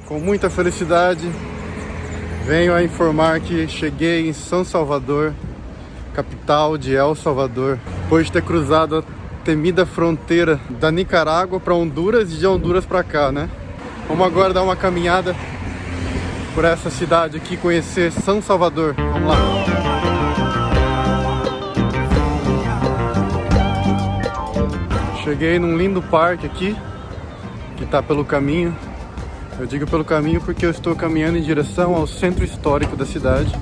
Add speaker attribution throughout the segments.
Speaker 1: Com muita felicidade, venho a informar que cheguei em São Salvador, capital de El Salvador, depois de ter cruzado a temida fronteira da Nicarágua para Honduras e de Honduras para cá, né? Vamos agora dar uma caminhada por essa cidade aqui, conhecer São Salvador. Vamos lá! Cheguei num lindo parque aqui, que está pelo caminho. Eu digo pelo caminho porque eu estou caminhando em direção ao centro histórico da cidade.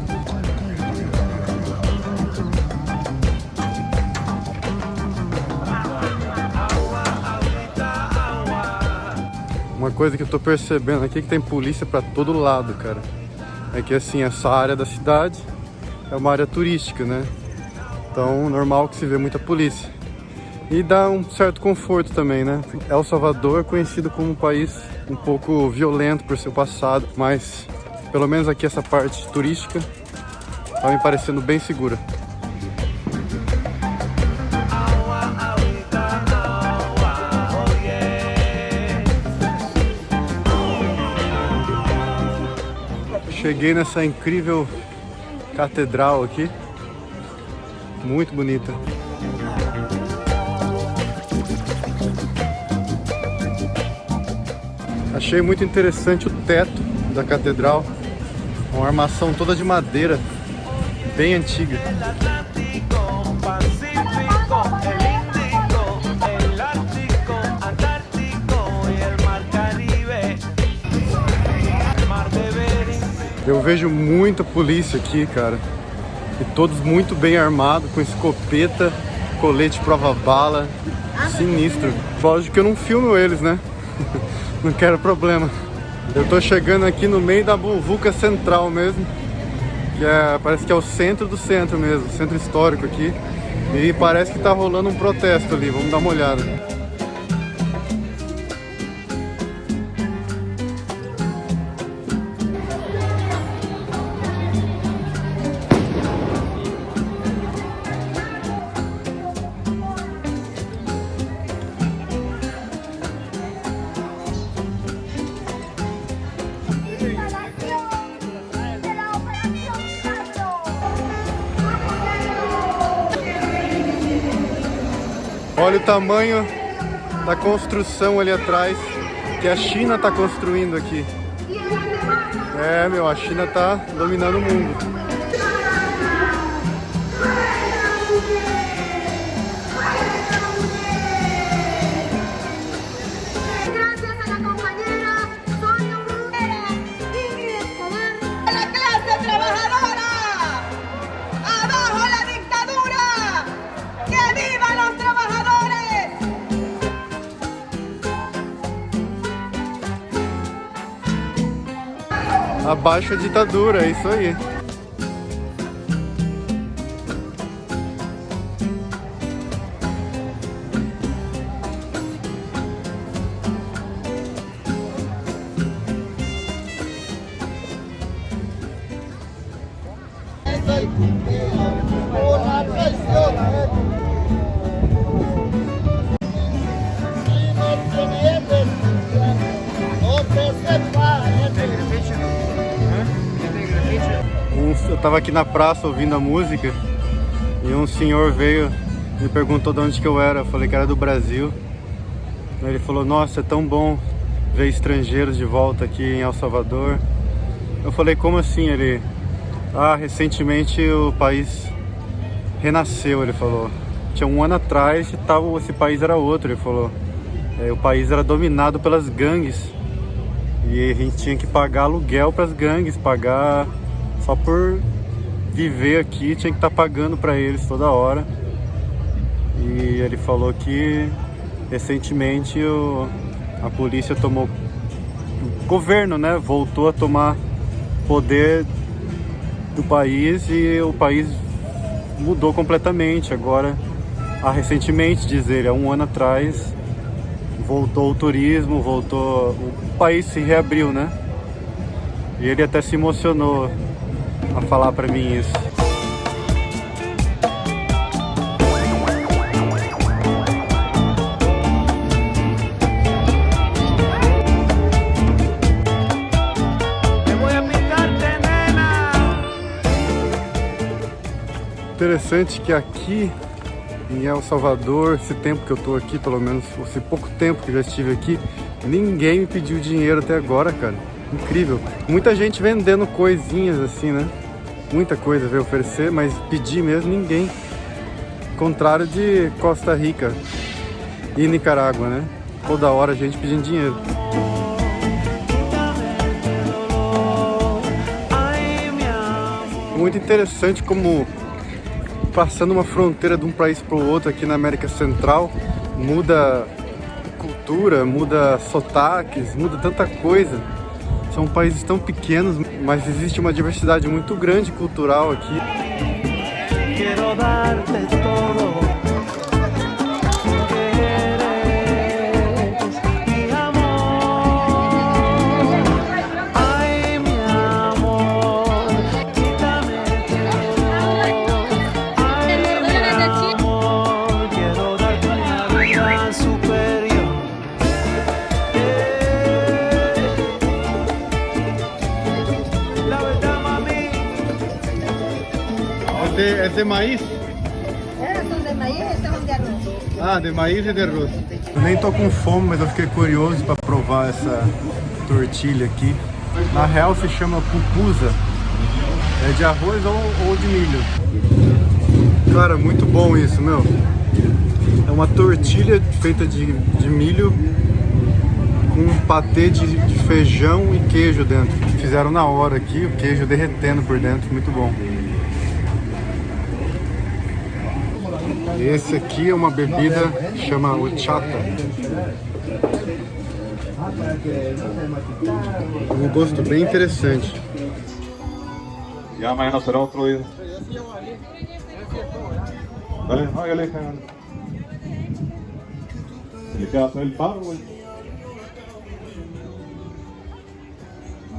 Speaker 1: Uma coisa que eu estou percebendo aqui é que tem polícia para todo lado, cara. É que assim, essa área da cidade é uma área turística, né? Então, normal que se vê muita polícia. E dá um certo conforto também, né? El Salvador é conhecido como um país um pouco violento por seu passado, mas pelo menos aqui essa parte turística tá me parecendo bem segura. Cheguei nessa incrível catedral aqui, muito bonita. Achei muito interessante o teto da catedral, uma armação toda de madeira, bem antiga. Eu vejo muita polícia aqui, cara, e todos muito bem armados, com escopeta, colete prova-bala, sinistro. Lógico que eu não filmo eles, né? Não quero problema. Eu tô chegando aqui no meio da Muvuca Central mesmo, que parece que é o centro do centro mesmo, centro histórico aqui. E parece que tá rolando um protesto ali, vamos dar uma olhada. Olha o tamanho da construção ali atrás, que a China está construindo aqui. É, meu, a China está dominando o mundo. Abaixo a ditadura, é isso aí. Eu tava aqui na praça ouvindo a música e um senhor veio e me perguntou de onde que eu era. Eu falei que era do Brasil. Ele falou: nossa, é tão bom ver estrangeiros de volta aqui em El Salvador. Eu falei: como assim? Ele: recentemente o país renasceu. Ele falou: tinha um ano atrás esse país era outro. Ele falou: o país era dominado pelas gangues E a gente tinha que pagar aluguel para as gangues, pagar só por viver aqui, tinha que estar pagando para eles toda hora. E ele falou que recentemente a polícia tomou, o governo, né, voltou a tomar poder do país e o país mudou completamente. Agora, recentemente, diz ele, há um ano atrás, voltou o turismo, o país se reabriu, né? E ele até se emocionou a falar pra mim isso. Interessante que aqui em El Salvador, esse tempo que eu tô aqui, pelo menos esse pouco tempo que eu já estive aqui, ninguém me pediu dinheiro até agora, cara. Incrível. Muita gente vendendo coisinhas assim, né? Muita coisa veio oferecer, mas pedir mesmo ninguém. Contrário de Costa Rica e Nicarágua, né? Toda hora a gente pedindo dinheiro. Muito interessante como passando uma fronteira de um país para o outro aqui na América Central, muda cultura, muda sotaques, muda tanta coisa. São países tão pequenos, mas existe uma diversidade muito grande cultural aqui. Quero dar-te todo. É de maíz?
Speaker 2: São de maíz e são de arroz.
Speaker 1: Ah, de maíz e de arroz. Eu nem tô com fome, mas eu fiquei curioso para provar essa tortilha aqui. Na real se chama pupusa. É de arroz ou de milho. Cara, muito bom isso, meu. É uma tortilha feita de milho com um patê de feijão e queijo dentro. Fizeram na hora aqui, o queijo derretendo por dentro, muito bom. Esse aqui é uma bebida que chama horchata. Um gosto bem interessante.
Speaker 3: Ya mañana será otro día. Dale, hágale, hágale. Le queda todo el paro, güey.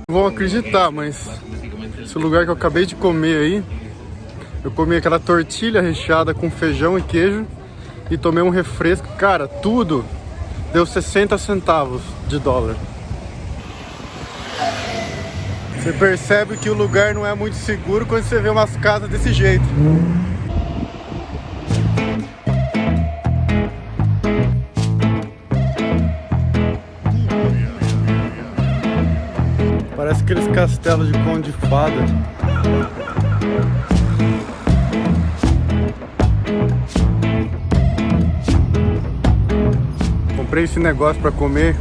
Speaker 1: Não vão acreditar, mas esse lugar que eu acabei de comer aí, eu comi aquela tortilha recheada com feijão e queijo e tomei um refresco. Cara, tudo deu 60 centavos de dólar. Você percebe que o lugar não é muito seguro quando você vê umas casas desse jeito. Parece aqueles castelos de conto de fada. Comprei esse negócio para comer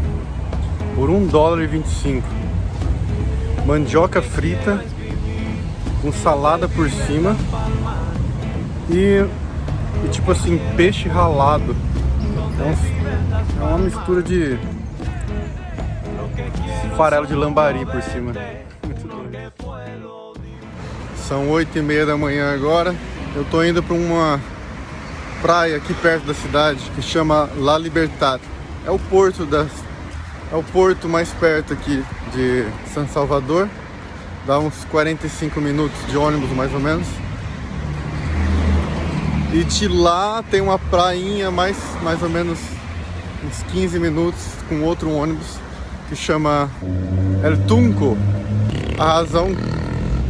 Speaker 1: por $1,25. Mandioca frita com salada por cima e tipo assim, peixe ralado. É uma mistura de farelo de lambari por cima. Muito doido. São 8h30 da manhã agora. Eu tô indo para uma praia aqui perto da cidade que chama La Libertad. É o porto mais perto aqui de San Salvador. Dá uns 45 minutos de ônibus mais ou menos. E de lá tem uma prainha mais ou menos uns 15 minutos com outro ônibus que chama El Tunco. A razão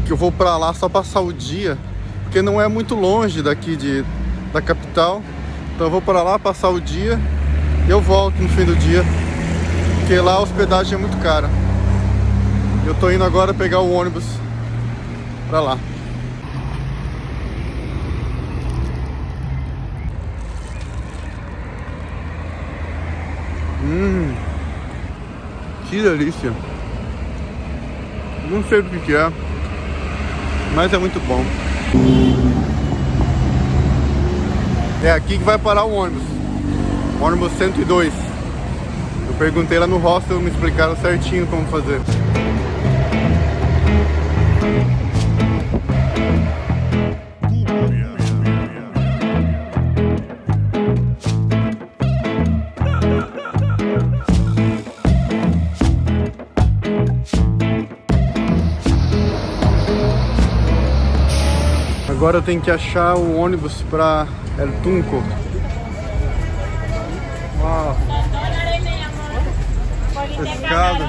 Speaker 1: que eu vou pra lá só passar o dia, porque não é muito longe daqui da capital. Então eu vou pra lá passar o dia e eu volto no fim do dia, porque lá a hospedagem é muito cara. Eu tô indo agora pegar o ônibus pra lá. Que delícia! Não sei do que é, mas é muito bom. É aqui que vai parar o ônibus. Ônibus 102. Eu perguntei lá no hostel, me explicaram certinho como fazer. Agora eu tenho que achar o ônibus para El Tunco. Uau. Pescado.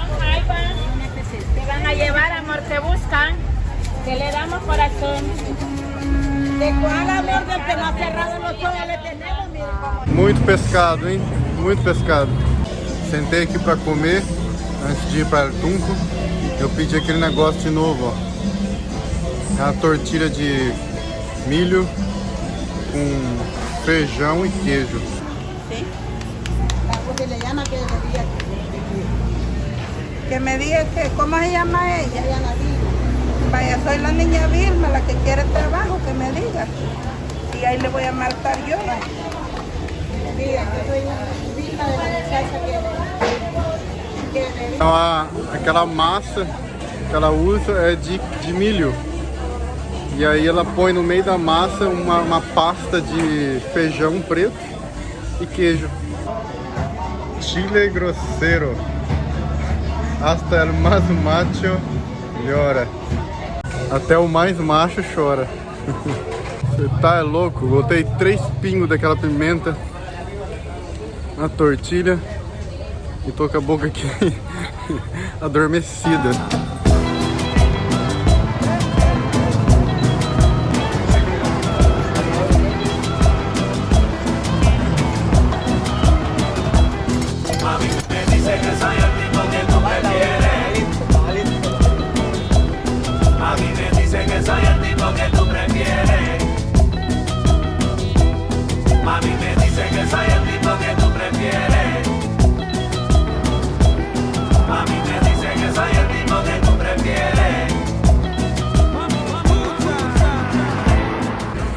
Speaker 4: Te van a llevar, amor, te buscan. Que le damos corazón. ¿De cuál amor del que no ha cerrado los ojos le tenemos, mire cómo?
Speaker 1: Muito pescado, hein? Muito pescado. Sentei aqui para comer antes de ir para El Tunco. Eu pedi aquele negócio de novo, ó. É uma tortilha de milho com feijão e queijo.
Speaker 2: Sí. Que me diga que, ¿cómo se llama ella? Vaya, soy la niña Vilma, la que quiere trabajo, que me diga. Y ahí le voy a marcar yo. Que diga que soy la Vilma de la muchacha que
Speaker 1: Então aquela massa que ela usa é de milho. E aí ela põe no meio da massa uma pasta de feijão preto e queijo. Chile grosseiro. Hasta el más macho llora. Até o mais macho chora. Você tá louco? Botei 3 pingos daquela pimenta na tortilha e tô com a boca aqui adormecida.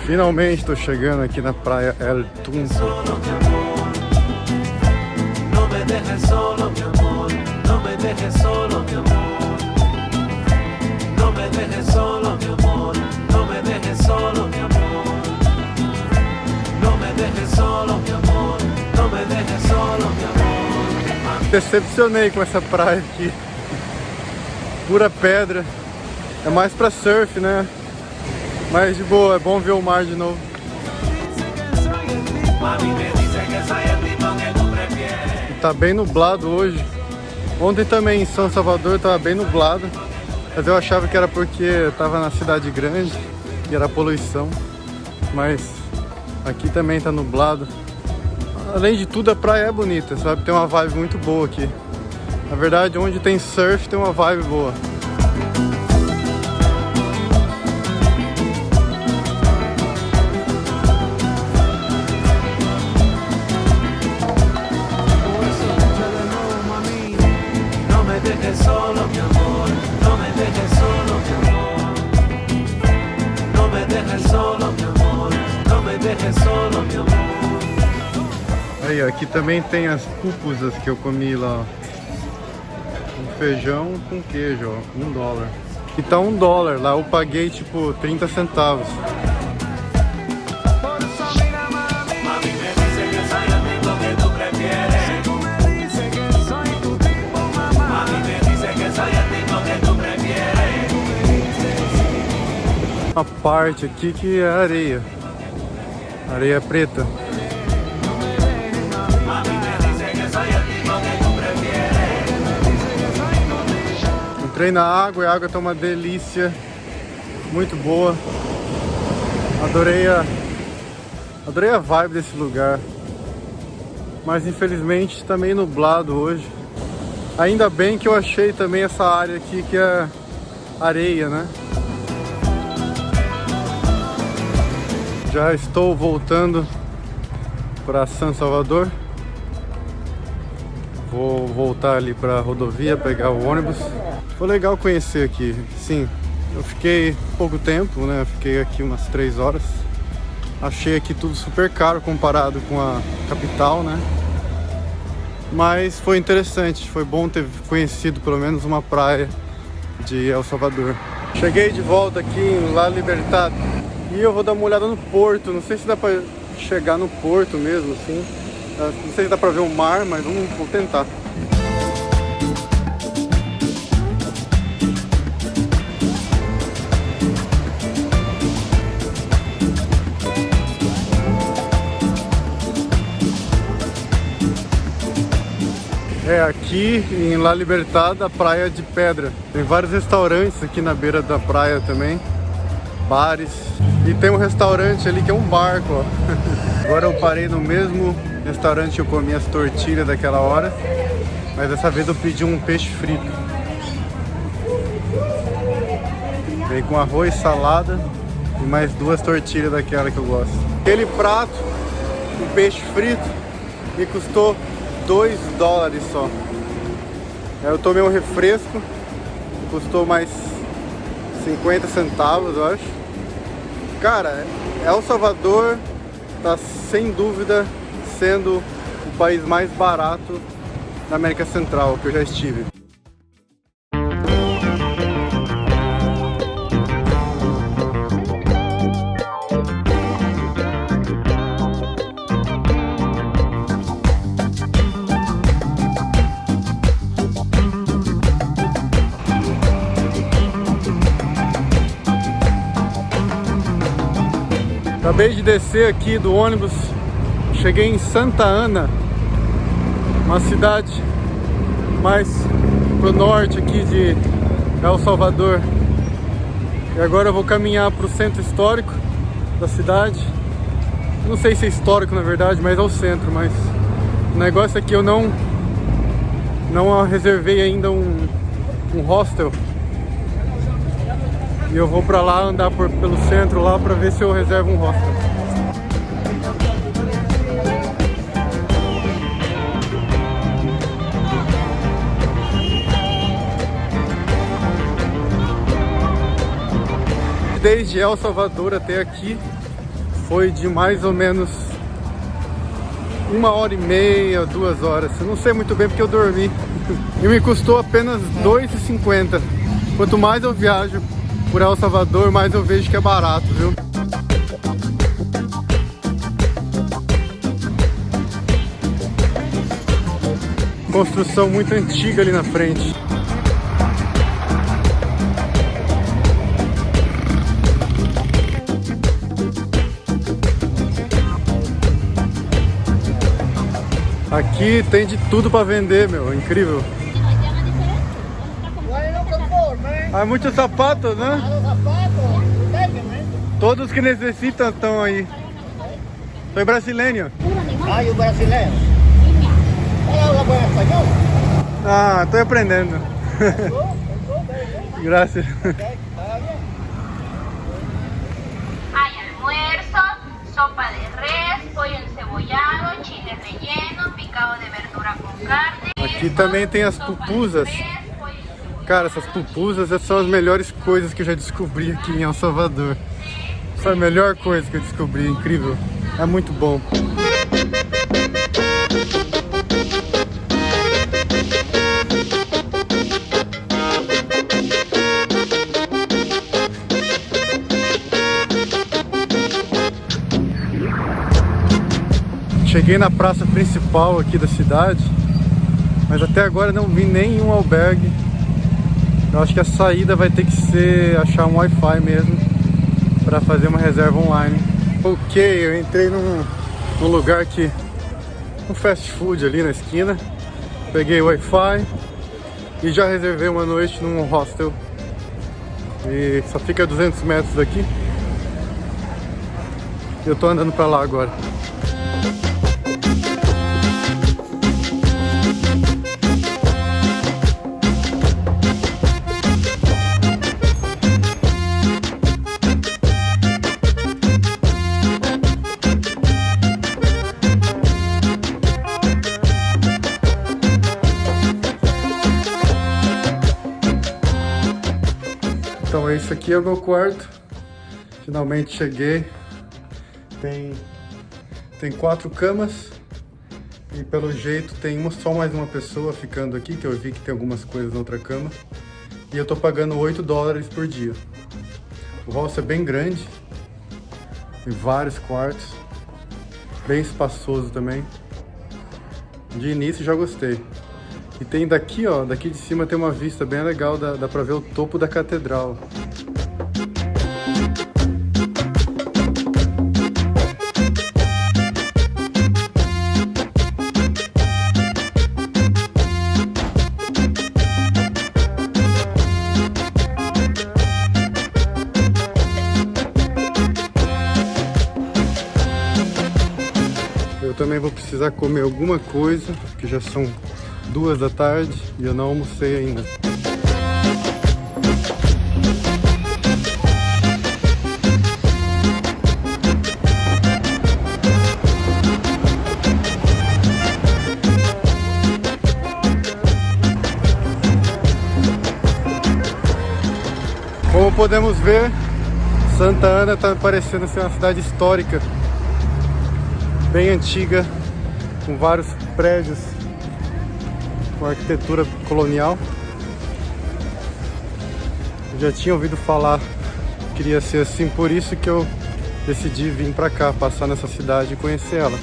Speaker 1: Finalmente estou chegando aqui na praia El Tunco.
Speaker 5: No me dejes solo, mi amor. No me dejes solo, mi amor. No me dejes solo, mi amor. No me dejes solo, mi amor. No me dejes solo, mi amor. No me dejes solo, mi amor.
Speaker 1: Decepcionei com essa praia aqui. Pura pedra. É mais pra surf, né? Mas de boa, é bom ver o mar de novo. E tá bem nublado hoje. Ontem também em São Salvador tava bem nublado. Mas eu achava que era porque eu tava na cidade grande e era poluição. Mas aqui também tá nublado. Além de tudo, a praia é bonita, sabe? Tem uma vibe muito boa aqui. Na verdade, onde tem surf tem uma vibe boa. Aí, aqui também tem as pupusas que eu comi lá, ó. Um feijão com queijo, ó, $1. E tá $1, lá eu paguei tipo 30 centavos. Uma parte aqui que é areia, areia preta. Entrei na água e a água tá uma delícia, muito boa. Adorei a vibe desse lugar. Mas infelizmente tá meio nublado hoje. Ainda bem que eu achei também essa área aqui que é areia, né? Já estou voltando para São Salvador. Vou voltar ali pra rodovia, pegar o ônibus. Foi legal conhecer aqui. Sim, eu fiquei pouco tempo, né? Fiquei aqui umas 3 horas. Achei aqui tudo super caro comparado com a capital, né? Mas foi interessante, foi bom ter conhecido pelo menos uma praia de El Salvador. Cheguei de volta aqui em La Libertad e eu vou dar uma olhada no porto. Não sei se dá pra chegar no porto mesmo, assim. Não sei se dá pra ver o mar, mas vamos tentar. É, aqui em La Libertad, a praia de pedra. Tem vários restaurantes aqui na beira da praia também. Bares. E tem um restaurante ali que é um barco, ó. Agora eu parei no mesmo restaurante que eu comi as tortilhas daquela hora. Mas dessa vez eu pedi um peixe frito. Veio com arroz, salada e mais 2 tortilhas daquela que eu gosto. Aquele prato, um peixe frito, me custou $2 só. Eu tomei um refresco, custou mais 50 centavos, eu acho. Cara, El Salvador tá sem dúvida sendo o país mais barato da América Central que eu já estive. Acabei de descer aqui do ônibus, cheguei em Santa Ana, uma cidade mais pro norte aqui de El Salvador. E agora eu vou caminhar pro centro histórico da cidade. Não sei se é histórico na verdade, mas é o centro. Mas o negócio é que eu não reservei ainda um hostel. E eu vou pra lá andar pelo centro lá pra ver se eu reservo um hostel. Desde El Salvador até aqui foi de mais ou menos 1h30, 2 horas. Eu não sei muito bem porque eu dormi. E me custou apenas R$2,50. Quanto mais eu viajo por El Salvador, mais eu vejo que é barato, viu? Construção muito antiga ali na frente. Aqui tem de tudo para vender, meu, incrível. Há muitos sapatos, né? Todos que necessitam estão aí. Sou brasileiro.
Speaker 6: Ah, eu brasileiro? Ela fala espanhol?
Speaker 1: Ah, estou aprendendo. Graças.
Speaker 7: Hay almuerzo, sopa de res, pollo encebollado, chile relleno, picado de verdura com carne.
Speaker 1: Aqui também tem as pupusas. Cara, essas pupusas são as melhores coisas que eu já descobri aqui em El Salvador. Essa é a melhor coisa que eu descobri, incrível. É muito bom. Cheguei na praça principal aqui da cidade, mas até agora não vi nenhum albergue. Eu acho que a saída vai ter que ser achar um Wi-Fi mesmo para fazer uma reserva online. Ok, eu entrei num lugar que um fast food ali na esquina, peguei o Wi-Fi e já reservei uma noite num hostel. E só fica a 200 metros daqui. Eu tô andando para lá agora. Então esse aqui é o meu quarto. Finalmente cheguei. Tem 4 camas. E pelo jeito tem só mais uma pessoa ficando aqui, que eu vi que tem algumas coisas na outra cama. E eu tô pagando $8 por dia. O hall é bem grande. Tem vários quartos. Bem espaçoso também. De início já gostei. E tem daqui, ó, daqui de cima tem uma vista bem legal, dá pra ver o topo da catedral. Eu também vou precisar comer alguma coisa, porque já são 2 da tarde e eu não almocei ainda. Como podemos ver, Santa Ana está parecendo ser uma cidade histórica, bem antiga, com vários prédios com arquitetura colonial. Eu já tinha ouvido falar que queria ser assim, por isso que eu decidi vir pra cá, passar nessa cidade e conhecer ela.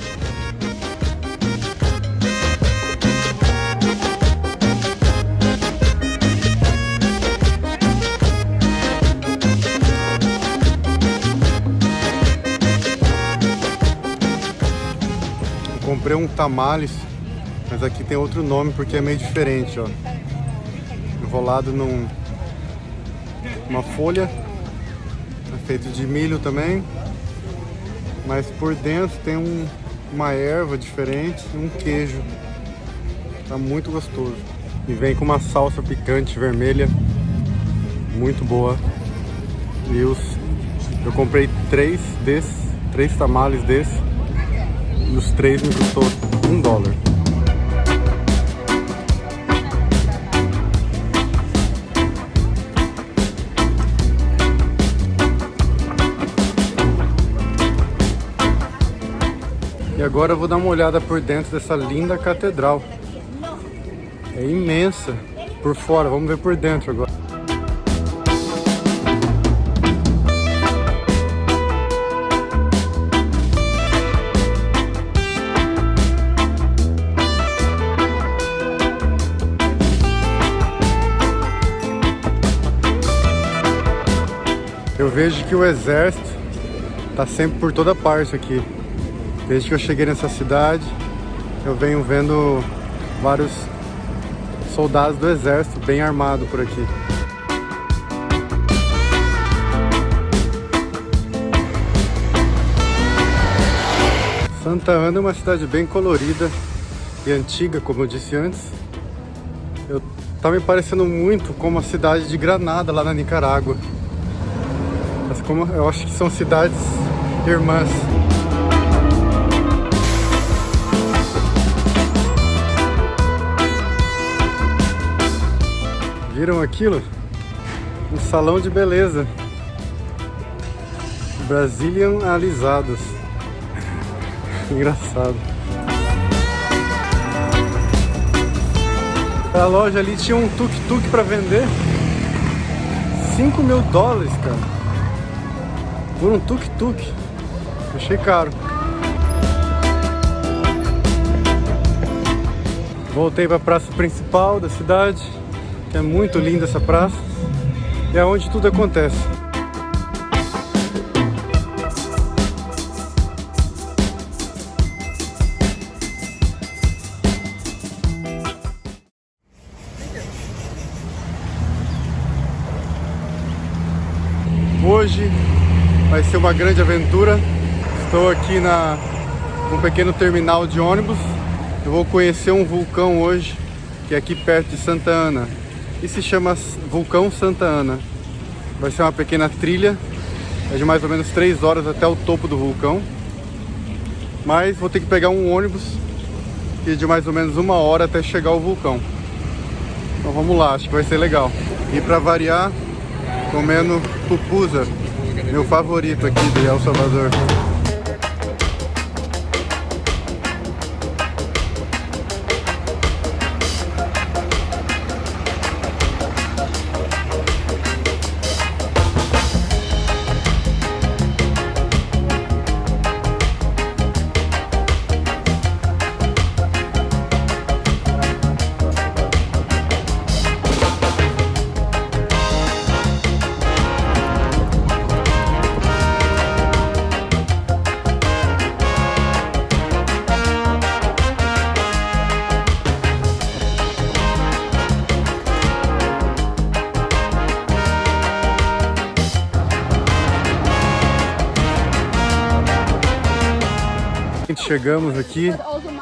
Speaker 1: Comprei um tamales, mas aqui tem outro nome porque é meio diferente, ó. Enrolado numa folha, é feito de milho também, mas por dentro tem uma erva diferente e um queijo. Tá muito gostoso. E vem com uma salsa picante vermelha, muito boa. E eu comprei 3 tamales desses. E os 3 me custou $1. E agora eu vou dar uma olhada por dentro dessa linda catedral. É imensa por fora, vamos ver por dentro agora. Eu vejo que o exército está sempre por toda parte aqui. Desde que eu cheguei nessa cidade, eu venho vendo vários soldados do exército bem armados por aqui. Santa Ana é uma cidade bem colorida e antiga, como eu disse antes. Tá me parecendo muito como a cidade de Granada, lá na Nicarágua. Mas como eu acho que são cidades irmãs. Viram aquilo? Um salão de beleza. Brazilian alisados. Engraçado. A loja ali tinha um tuk-tuk para vender. $5.000, cara. Por um tuk-tuk. Achei caro. Voltei para a praça principal da cidade, que é muito linda essa praça. E é onde tudo acontece. Hoje vai ser uma grande aventura. Estou aqui num pequeno terminal de ônibus. Eu vou conhecer um vulcão hoje, que é aqui perto de Santa Ana. E se chama Vulcão Santa Ana. Vai ser uma pequena trilha. É de mais ou menos 3 horas até o topo do vulcão. Mas vou ter que pegar um ônibus e de mais ou menos 1 hora até chegar ao vulcão. Então vamos lá, acho que vai ser legal. E para variar, Comendo pupusa, meu favorito aqui de El Salvador. Chegamos aqui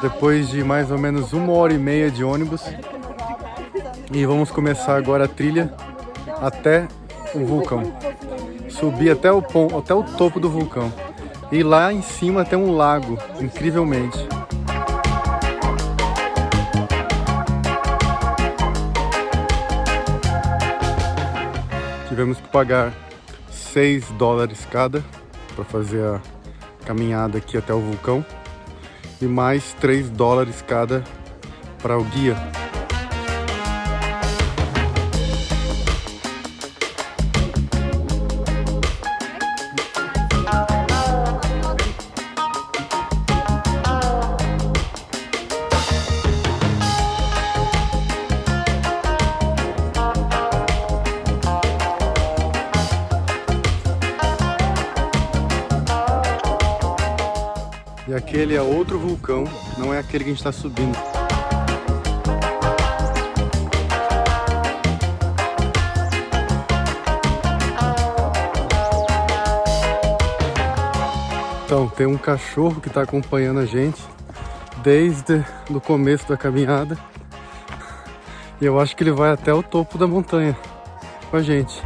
Speaker 1: depois de mais ou menos 1h30 de ônibus e vamos começar agora a trilha até o vulcão. Subir até o topo do vulcão e lá em cima tem um lago, incrivelmente. Tivemos que pagar $6 cada para fazer a caminhada aqui até o vulcão. E mais $3 cada para o guia. E aquele é outro vulcão, não é aquele que a gente está subindo. Então, tem um cachorro que está acompanhando a gente desde o começo da caminhada. E eu acho que ele vai até o topo da montanha com a gente.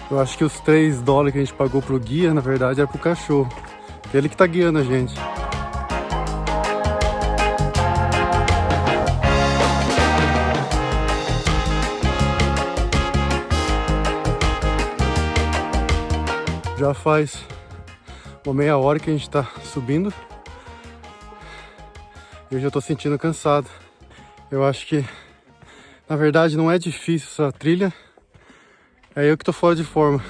Speaker 1: Eu acho que os $3 que a gente pagou pro guia, na verdade, era pro cachorro. Ele que tá guiando a gente. Já faz uma meia hora que a gente tá subindo. Eu já tô sentindo cansado. Eu acho que, na verdade, não é difícil essa trilha. É eu que tô fora de forma.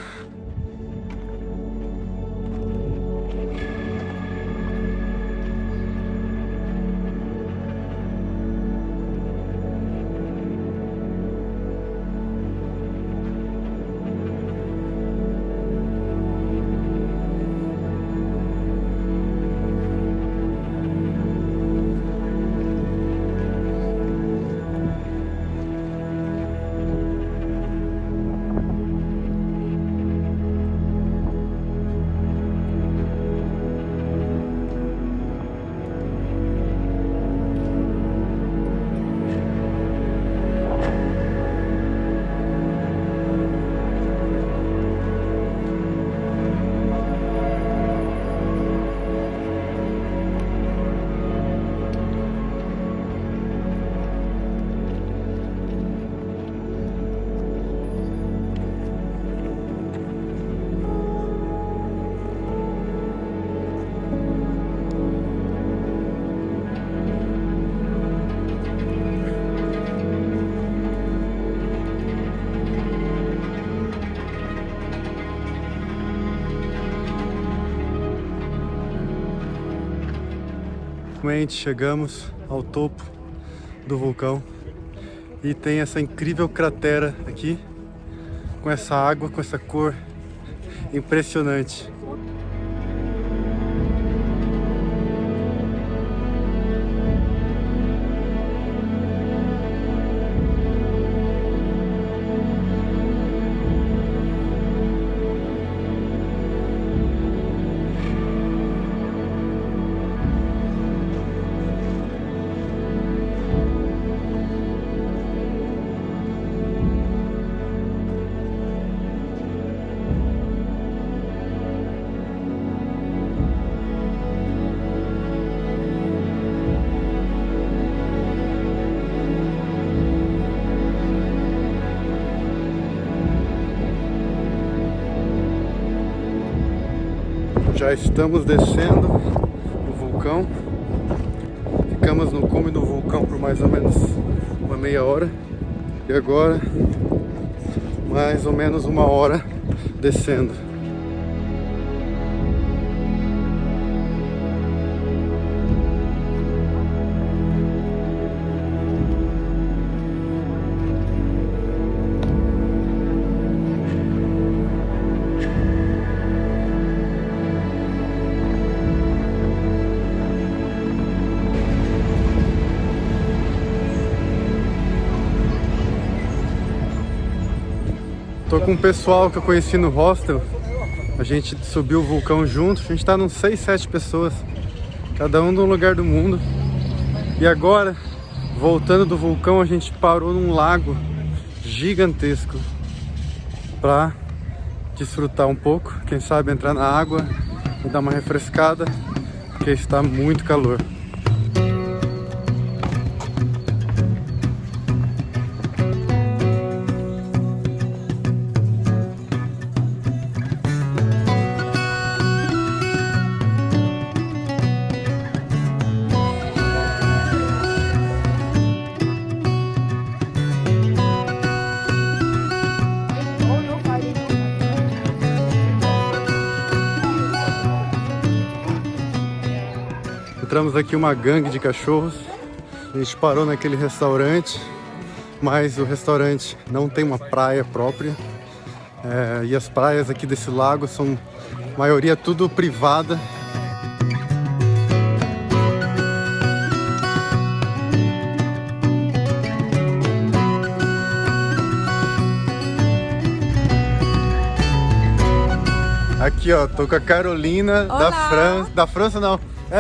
Speaker 1: Finalmente chegamos ao topo do vulcão e tem essa incrível cratera aqui, com essa água, com essa cor impressionante. Já estamos descendo o vulcão. Ficamos no cume do vulcão por mais ou menos uma meia hora. E agora, mais ou menos uma hora descendo. Tô com o pessoal que eu conheci no hostel. A gente subiu o vulcão junto. A gente tá uns 6, 7 pessoas, cada um de um lugar do mundo. E agora, voltando do vulcão, a gente parou num lago gigantesco pra desfrutar um pouco. Quem sabe entrar na água e dar uma refrescada, porque está muito calor. Entramos aqui uma gangue de cachorros. A gente parou naquele restaurante, mas o restaurante não tem uma praia própria. E as praias aqui desse lago são, a maioria, tudo privada. Aqui, ó, tô com a Carolina.
Speaker 8: Olá.
Speaker 1: Da França não.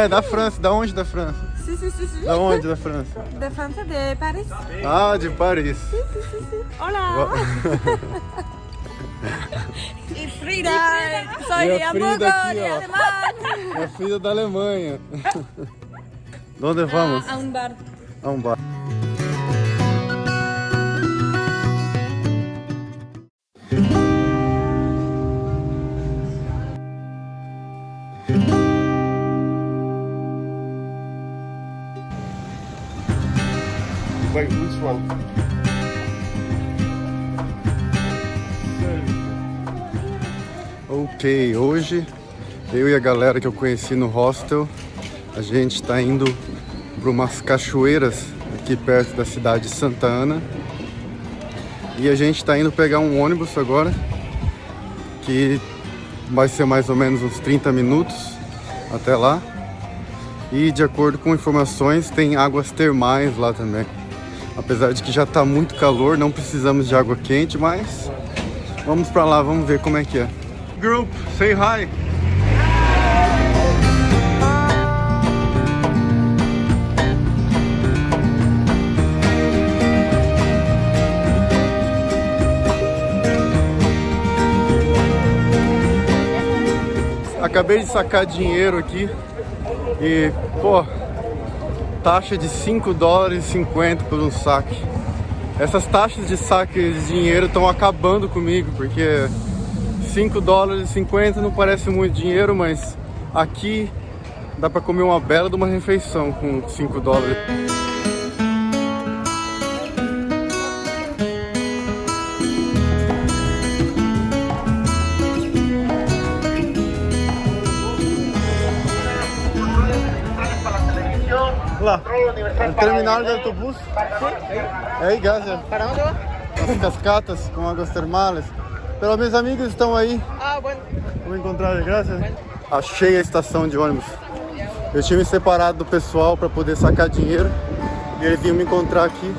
Speaker 1: Da França. Da onde da França?
Speaker 8: Sim, sim, sim, sim.
Speaker 1: Da onde da França?
Speaker 8: Da França, de Paris.
Speaker 1: Ah, de Paris.
Speaker 8: Sim, sim, sim, sim. Olá. E Frida. Soy
Speaker 1: E a
Speaker 8: de
Speaker 1: Frida
Speaker 8: Hamburgo,
Speaker 1: aqui,
Speaker 8: de
Speaker 1: ó.
Speaker 8: Alemanha.
Speaker 1: É filha da Alemanha. Onde vamos?
Speaker 8: A um bar.
Speaker 1: A um bar.
Speaker 3: Wait, which one?
Speaker 1: Ok, hoje eu e a galera que eu conheci no hostel, a gente está indo para umas cachoeiras aqui perto da cidade de Santa Ana. E a gente está indo pegar um ônibus agora, que vai ser mais ou menos uns 30 minutos até lá. E de acordo com informações, tem águas termais lá também. Apesar de que já está muito calor, não precisamos de água quente, mas vamos para lá, vamos ver como é que é. Group, say hi! Acabei de sacar dinheiro aqui e, pô, taxa de $5,50 por um saque. Essas taxas de saque de dinheiro estão acabando comigo, porque $5,50 não parece muito dinheiro, mas aqui dá pra comer uma bela de uma refeição com $5. Lá, el terminal de autobús. Aí, gracias.
Speaker 6: ¿Para dónde va?
Speaker 1: As cascatas com águas termais. Pero meus amigos estão aí.
Speaker 6: Ah, bueno.
Speaker 1: Vou encontrar, graças. Achei a estação de ônibus. Eu tinha me separado do pessoal para poder sacar dinheiro e eles iam me encontrar aqui.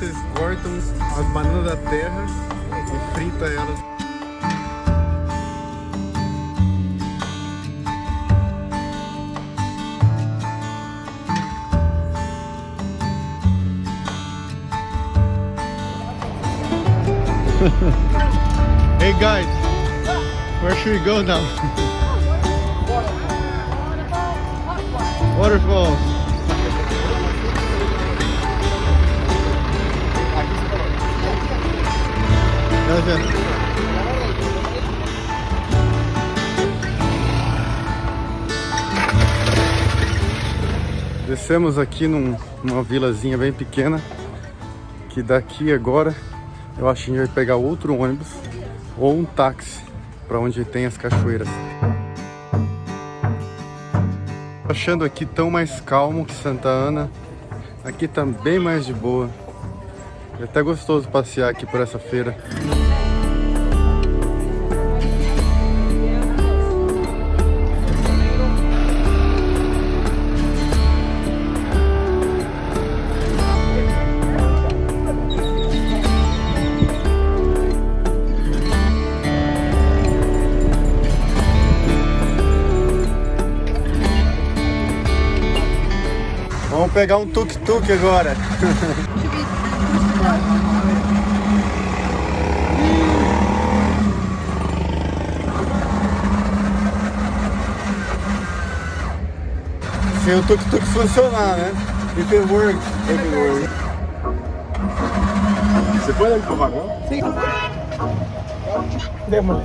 Speaker 1: jeito eles cortam as bananas da terra e fritam elas. Hey guys, where should we go now? Waterfalls. Gracias. Descemos aqui numa vilazinha bem pequena, que daqui agora eu acho que a gente vai pegar outro ônibus ou um táxi para onde tem as cachoeiras. Tô achando aqui tão mais calmo que Santa Ana. Aqui tá bem mais de boa. É até gostoso passear aqui por essa feira. Vamos pegar um tuk-tuk agora. Se o tuk-tuk funcionar, né? If it works, everywhere.
Speaker 3: ¿Se puede empujar, no?
Speaker 6: Sí. Démosle.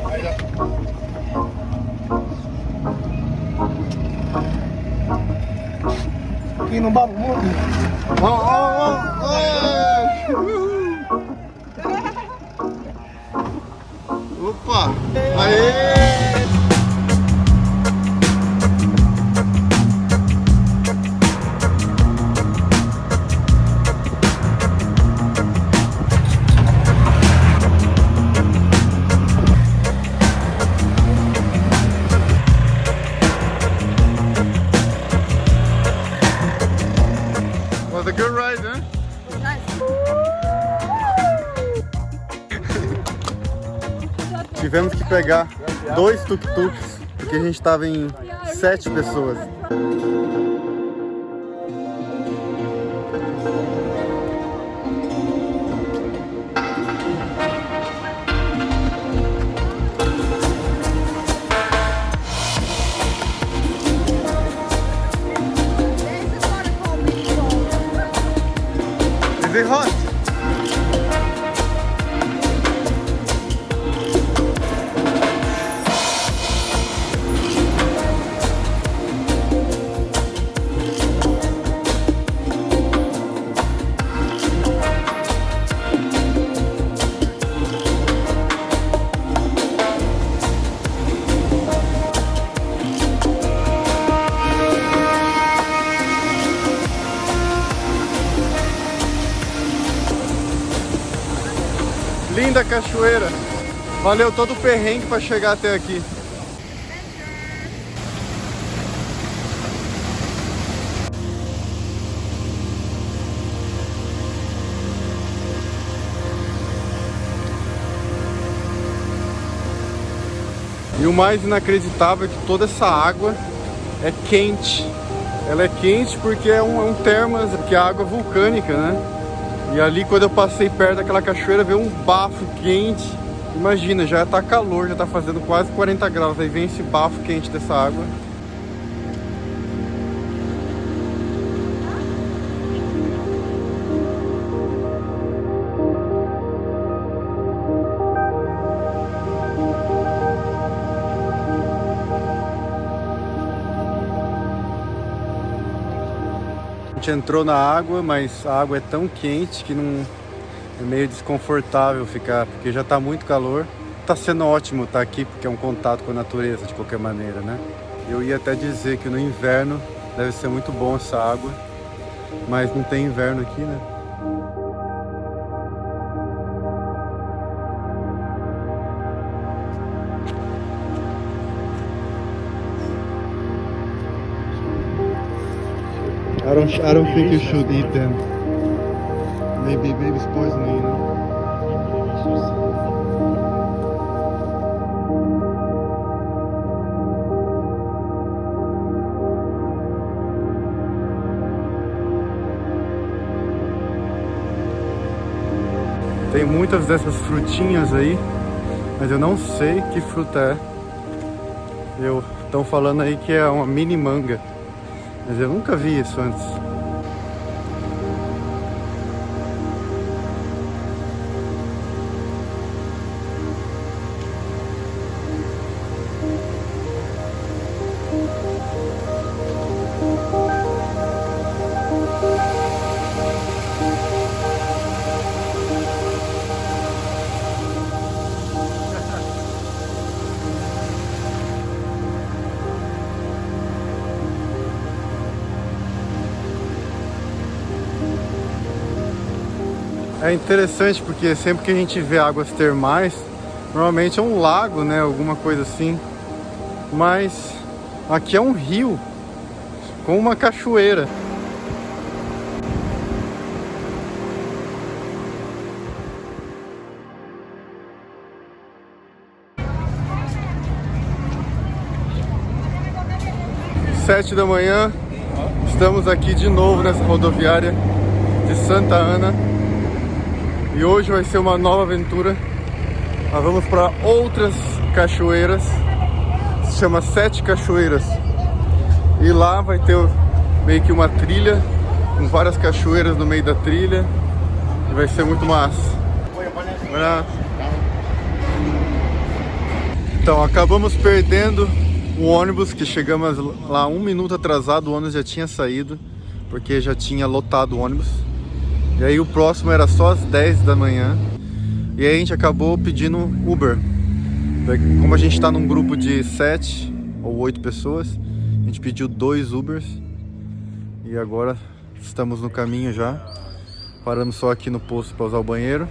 Speaker 6: Aquí nos vamos, mundo.
Speaker 1: Opa! Aê! Was a good ride, né? Tivemos que pegar 2 tuk-tuks, porque a gente estava em 7 pessoas. Is it hot? Linda cachoeira. Valeu todo o perrengue para chegar até aqui. E o mais inacreditável é que toda essa água é quente. Ela é quente porque é um termas, porque é água vulcânica, né? E ali quando eu passei perto daquela cachoeira veio um bafo quente. Imagina, já tá calor, já tá fazendo quase 40 graus. Aí vem esse bafo quente dessa água. A gente entrou na água, mas a água é tão quente que não é meio desconfortável ficar, porque já tá muito calor. Tá sendo ótimo estar aqui, porque é um contato com a natureza de qualquer maneira, né? Eu ia até dizer que no inverno deve ser muito bom essa água, mas não tem inverno aqui, né? I don't think you should eat them. Maybe baby's poisoning, né? Tem muitas dessas frutinhas aí, mas eu não sei que fruta é. Estão falando aí que é uma mini manga, mas eu nunca vi isso antes. É interessante porque sempre que a gente vê águas termais, normalmente é um lago, né? Alguma coisa assim. Mas aqui é um rio com uma cachoeira. Sete da manhã, estamos aqui de novo nessa rodoviária de Santa Ana. E hoje vai ser uma nova aventura. Nós vamos para outras cachoeiras. Se chama Sete Cachoeiras. E lá vai ter meio que uma trilha com várias cachoeiras no meio da trilha. E vai ser muito massa. Então, acabamos perdendo o ônibus, que chegamos lá 1 minuto atrasado. O ônibus já tinha saído, porque já tinha lotado o ônibus. E aí o próximo era só às 10 da manhã. E aí a gente acabou pedindo Uber. Como a gente está num grupo de 7 ou 8 pessoas, a gente pediu 2 Ubers. E agora estamos no caminho já. Paramos só aqui no posto para usar o banheiro,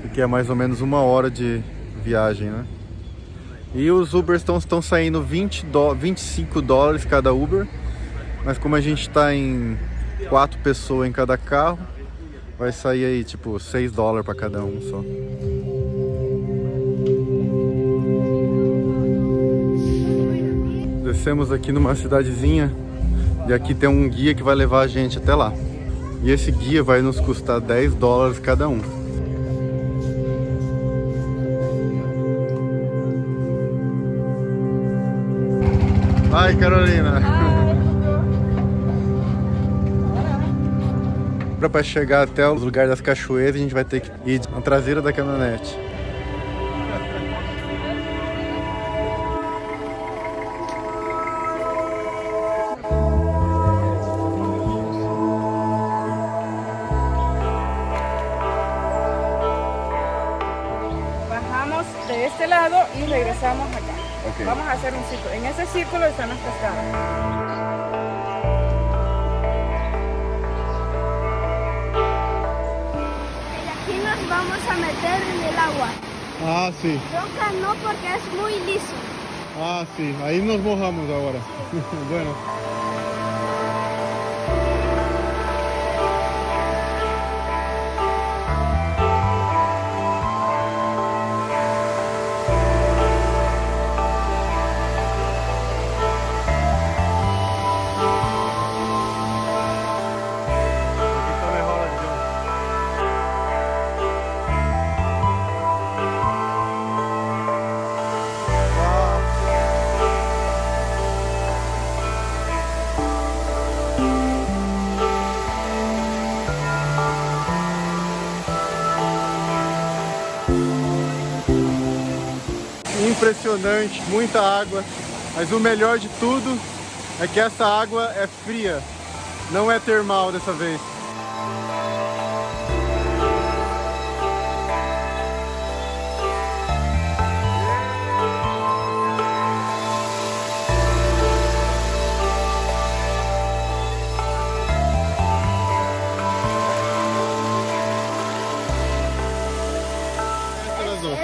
Speaker 1: porque é mais ou menos 1 hora de viagem, né? E os Ubers estão saindo 25 dólares cada Uber. Mas como a gente está em 4 pessoas em cada carro, vai sair aí tipo 6 dólares para cada um só. Descemos aqui numa cidadezinha e aqui tem um guia que vai levar a gente até lá. E esse guia vai nos custar 10 dólares cada um. Vai, Carolina! Para chegar até o lugar das cachoeiras, a gente vai ter que ir na traseira da caminhonete.
Speaker 8: Bajamos de este lado y regresamos acá. Okay. Vamos a hacer un círculo. En ese círculo están las cascadas.
Speaker 9: Vamos a meter en el agua.
Speaker 1: Ah, sí.
Speaker 9: Roca no, porque es muy liso.
Speaker 1: Ah, sí. Ahí nos mojamos ahora. Bueno. Impressionante, muita água, mas o melhor de tudo é que essa água é fria, não é termal dessa vez.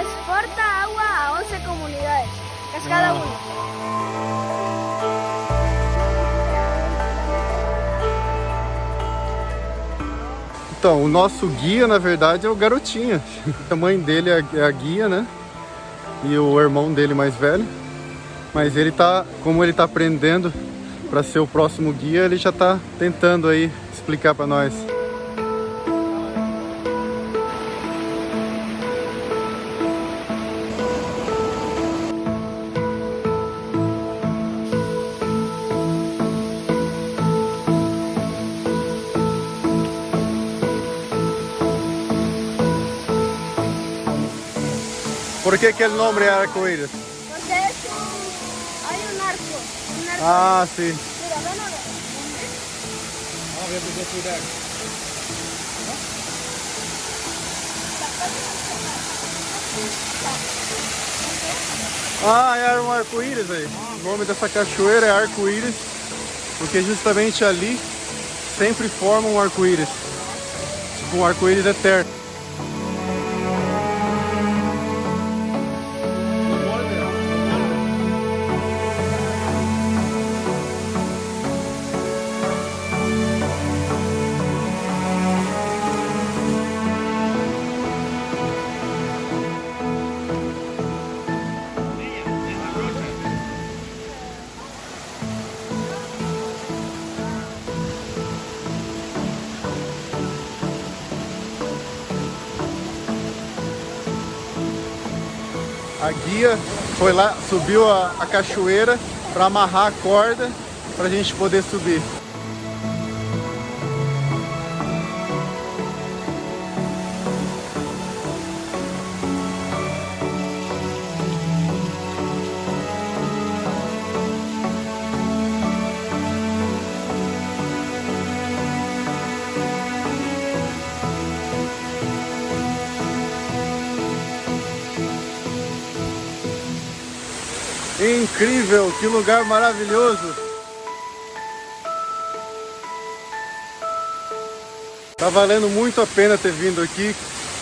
Speaker 9: Exporta agua a 11 comunidades, cada uno.
Speaker 1: Então, o nosso guia, na verdade, é o Garotinha. A mãe dele é a guia, né? E o irmão dele mais velho. Mas ele tá, como ele tá aprendendo para ser o próximo guia, ele já tá tentando aí explicar para nós. ¿Por qué que el nombre es arcoíris?
Speaker 9: Porque hay un arco.
Speaker 1: Ah, sí.
Speaker 9: Mira, ven a ver.
Speaker 6: Oh, we have to go through that.
Speaker 1: Ah, é um arco-íris aí. O nome dessa cachoeira é arco-íris, porque justamente ali sempre forma um arco-íris. Tipo um arco-íris eterno. A guia foi lá, subiu a cachoeira para amarrar a corda para a gente poder subir. Incrível, que lugar maravilhoso! Tá valendo muito a pena ter vindo aqui.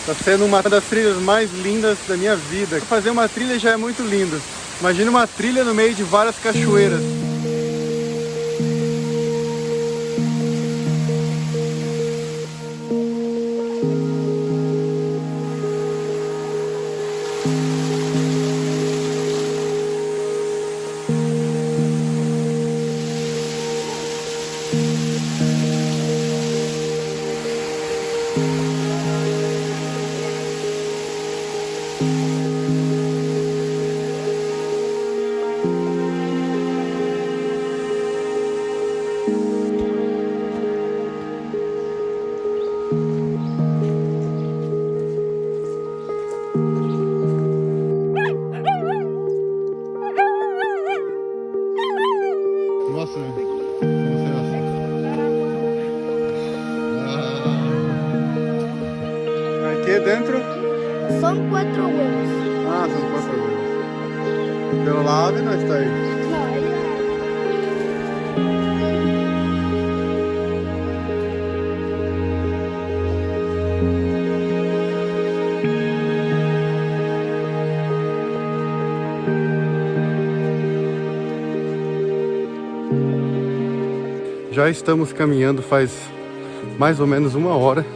Speaker 1: Tá sendo uma das trilhas mais lindas da minha vida. Fazer uma trilha já é muito lindo. Imagina uma trilha no meio de várias cachoeiras. Nossa, aqui dentro?
Speaker 9: Son 4 huevos.
Speaker 1: Ah, são 4 huevos. Pero la ave não está aí.
Speaker 9: No, ella.
Speaker 1: Já estamos caminhando faz mais ou menos 1 hora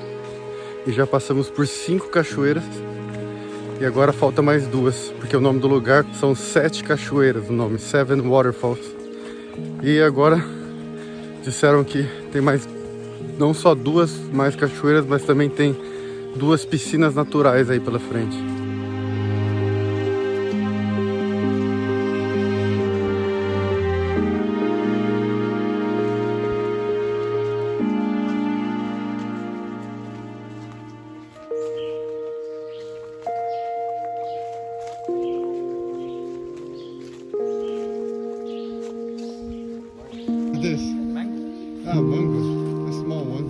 Speaker 1: e já passamos por 5 cachoeiras e agora falta mais 2, porque o nome do lugar são 7 cachoeiras, o nome 7 Waterfalls. E agora disseram que tem mais, não só 2 mais cachoeiras, mas também tem 2 piscinas naturais aí pela frente. This? Mango. Ah, mango. A small one.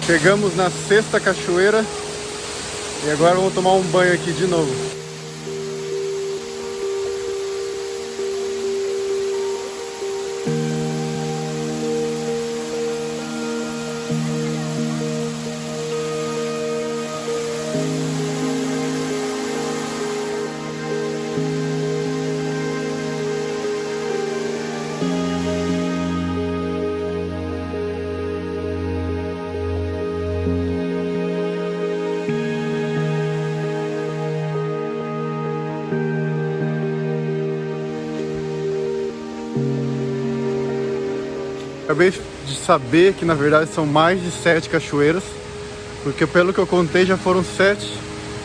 Speaker 1: Chegamos na 6ª cachoeira e agora vamos tomar um banho aqui de novo. Acabei de saber que na verdade são mais de 7 cachoeiras, porque pelo que eu contei já foram 7.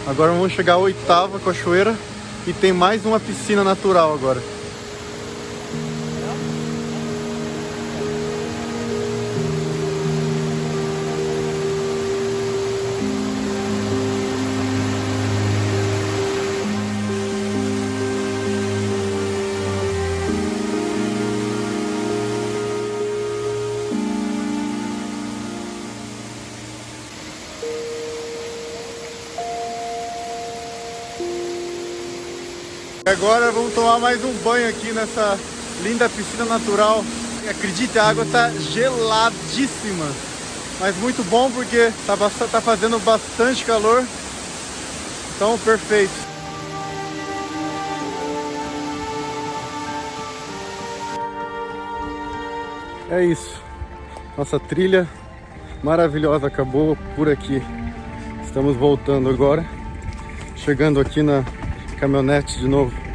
Speaker 1: Agora vamos chegar à 8ª cachoeira e tem mais uma piscina natural agora. Agora vamos tomar mais um banho aqui nessa linda piscina natural. Acredite, a água está geladíssima, mas muito bom porque tá fazendo bastante calor, então perfeito. É isso, nossa trilha maravilhosa acabou por aqui. Estamos voltando agora, chegando aqui na caminhonete de novo.